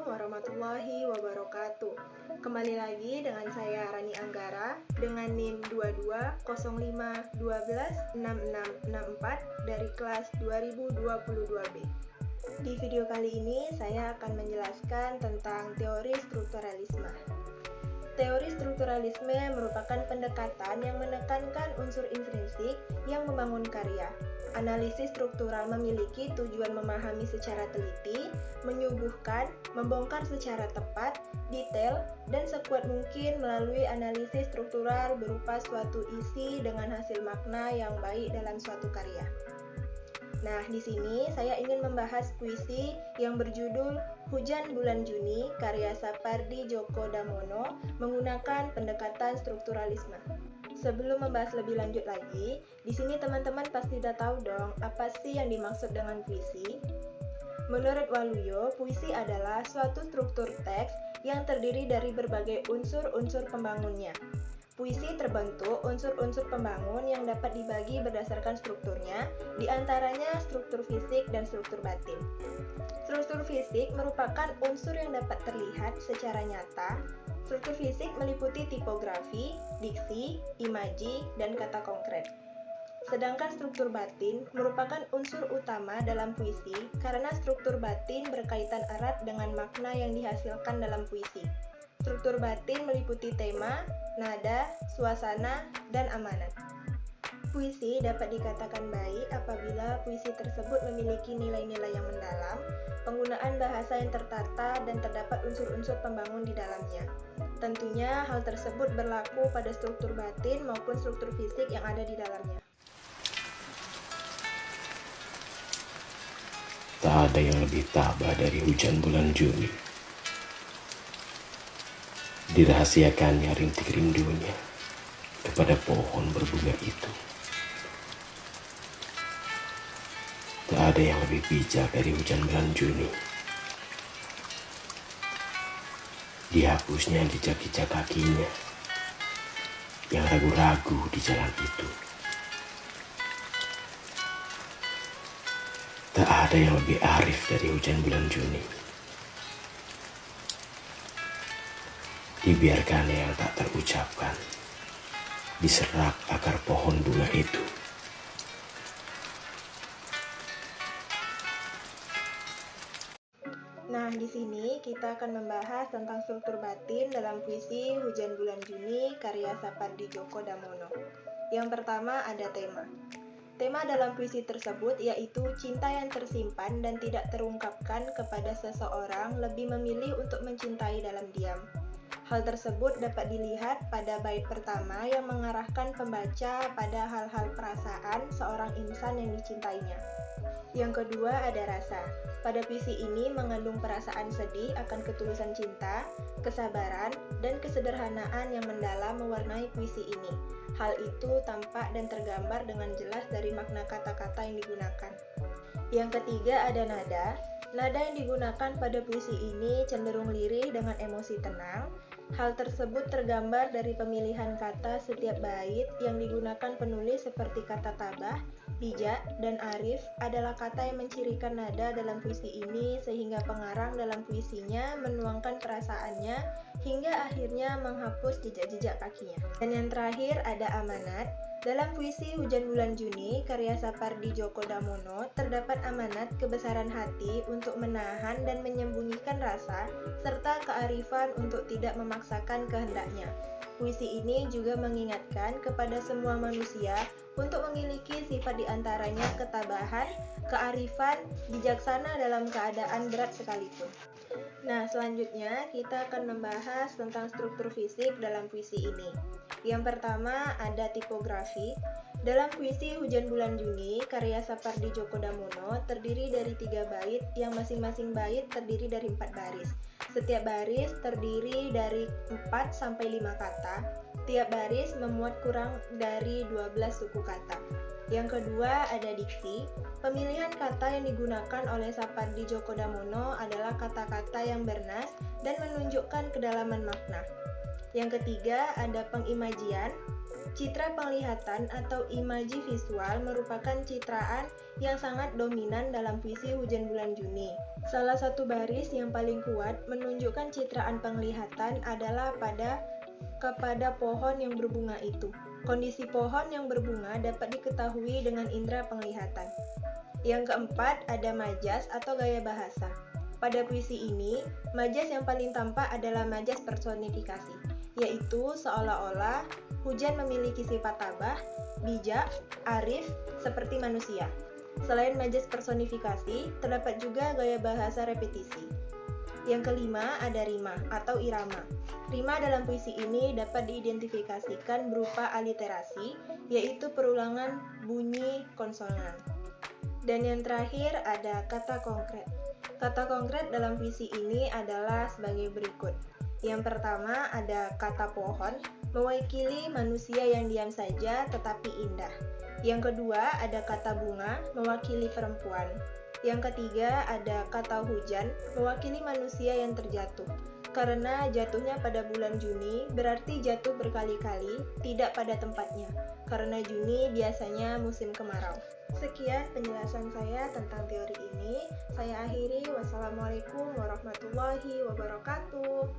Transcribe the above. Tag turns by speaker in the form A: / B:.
A: Assalamualaikum warahmatullahi wabarakatuh. Kembali lagi dengan saya Rani Anggara dengan NIM 2205126664 dari kelas 2022B. Di video kali ini saya akan menjelaskan tentang teori strukturalisme. Teori strukturalisme merupakan pendekatan yang menekankan unsur intrinsik yang membangun karya. Analisis struktural memiliki tujuan memahami secara teliti, menyuguhkan, membongkar secara tepat, detail, dan sekuat mungkin melalui analisis struktural berupa suatu isi dengan hasil makna yang baik dalam suatu karya. Nah, di sini saya ingin membahas puisi yang berjudul Hujan Bulan Juni karya Sapardi Djoko Damono menggunakan pendekatan strukturalisme. Sebelum membahas lebih lanjut lagi, di sini teman-teman pasti udah tahu dong apa sih yang dimaksud dengan puisi. Menurut Waluyo, puisi adalah suatu struktur teks yang terdiri dari berbagai unsur-unsur pembangunnya. Puisi terbentuk unsur-unsur pembangun yang dapat dibagi berdasarkan strukturnya, di antaranya struktur fisik dan struktur batin. Struktur fisik merupakan unsur yang dapat terlihat secara nyata. Struktur fisik meliputi tipografi, diksi, imaji, dan kata konkret. Sedangkan struktur batin merupakan unsur utama dalam puisi karena struktur batin berkaitan erat dengan makna yang dihasilkan dalam puisi. Struktur batin meliputi tema, nada, suasana, dan amanat. Puisi dapat dikatakan baik apabila puisi tersebut memiliki nilai-nilai yang mendalam, penggunaan bahasa yang tertata, dan terdapat unsur-unsur pembangun di dalamnya. Tentunya hal tersebut berlaku pada struktur batin maupun struktur fisik yang ada di dalamnya.
B: Tak ada yang lebih tabah dari hujan bulan Juni. Dirahasiakannya rintik rindunya kepada pohon berbunga itu. Tak ada yang lebih bijak dari hujan bulan Juni. Dihapusnya jejak-jejak kakinya yang ragu-ragu di jalan itu. Tak ada yang lebih arif dari hujan bulan Juni. Dibiarkannya yang tak terucapkan diserak akar pohon bunga itu.
A: Nah, di sini kita akan membahas tentang struktur batin dalam puisi Hujan Bulan Juni karya Sapardi Djoko Damono. Yang pertama ada tema. Tema dalam puisi tersebut yaitu cinta yang tersimpan dan tidak terungkapkan kepada seseorang lebih memilih untuk mencintai dalam diam. Hal tersebut dapat dilihat pada bait pertama yang mengarahkan pembaca pada hal-hal perasaan seorang insan yang dicintainya. Yang kedua ada rasa. Pada puisi ini mengandung perasaan sedih akan ketulusan cinta, kesabaran, dan kesederhanaan yang mendalam mewarnai puisi ini. Hal itu tampak dan tergambar dengan jelas dari makna kata-kata yang digunakan. Yang ketiga ada nada. Nada yang digunakan pada puisi ini cenderung lirih dengan emosi tenang. Hal tersebut tergambar dari pemilihan kata setiap bait yang digunakan penulis seperti kata tabah, bijak, dan arif adalah kata yang mencirikan nada dalam puisi ini sehingga pengarang dalam puisinya menuangkan perasaannya hingga akhirnya menghapus jejak-jejak kakinya. Dan yang terakhir ada amanat. Dalam puisi Hujan Bulan Juni karya Sapardi Djoko Damono terdapat amanat kebesaran hati untuk menahan dan menyembunyikan rasa serta kearifan untuk tidak memaksakan kehendaknya. Puisi ini juga mengingatkan kepada semua manusia untuk memiliki sifat diantaranya ketabahan, kearifan, bijaksana dalam keadaan berat sekalipun. Nah, selanjutnya kita akan membahas tentang struktur fisik dalam puisi ini. Yang pertama ada tipografi. Dalam puisi Hujan Bulan Juni karya Sapardi Djoko Damono terdiri dari 3 bait yang masing-masing bait terdiri dari 4 baris. Setiap baris terdiri dari 4-5 kata. Tiap baris memuat kurang dari 12 suku kata. Yang kedua ada diksi. Pemilihan kata yang digunakan oleh Sapardi Djoko Damono adalah kata-kata yang bernas dan menunjukkan kedalaman makna. Yang ketiga, ada pengimajian. Citra penglihatan atau imaji visual merupakan citraan yang sangat dominan dalam puisi Hujan Bulan Juni. Salah satu baris yang paling kuat menunjukkan citraan penglihatan adalah kepada pohon yang berbunga itu. Kondisi pohon yang berbunga dapat diketahui dengan indera penglihatan. Yang keempat, ada majas atau gaya bahasa. Pada puisi ini, majas yang paling tampak adalah majas personifikasi, yaitu seolah-olah hujan memiliki sifat tabah, bijak, arif, seperti manusia. Selain majas personifikasi, terdapat juga gaya bahasa repetisi. Yang kelima, ada rima atau irama. Rima dalam puisi ini dapat diidentifikasikan berupa aliterasi, yaitu perulangan bunyi konsonan. Dan yang terakhir, ada kata konkret. Kata konkret dalam puisi ini adalah sebagai berikut. Yang pertama, ada kata pohon, mewakili manusia yang diam saja tetapi indah. Yang kedua, ada kata bunga, mewakili perempuan. Yang ketiga, ada kata hujan, mewakili manusia yang terjatuh. Karena jatuhnya pada bulan Juni, berarti jatuh berkali-kali, tidak pada tempatnya. Karena Juni biasanya musim kemarau. Sekian penjelasan saya tentang teori ini. Saya akhiri. Wassalamualaikum warahmatullahi wabarakatuh.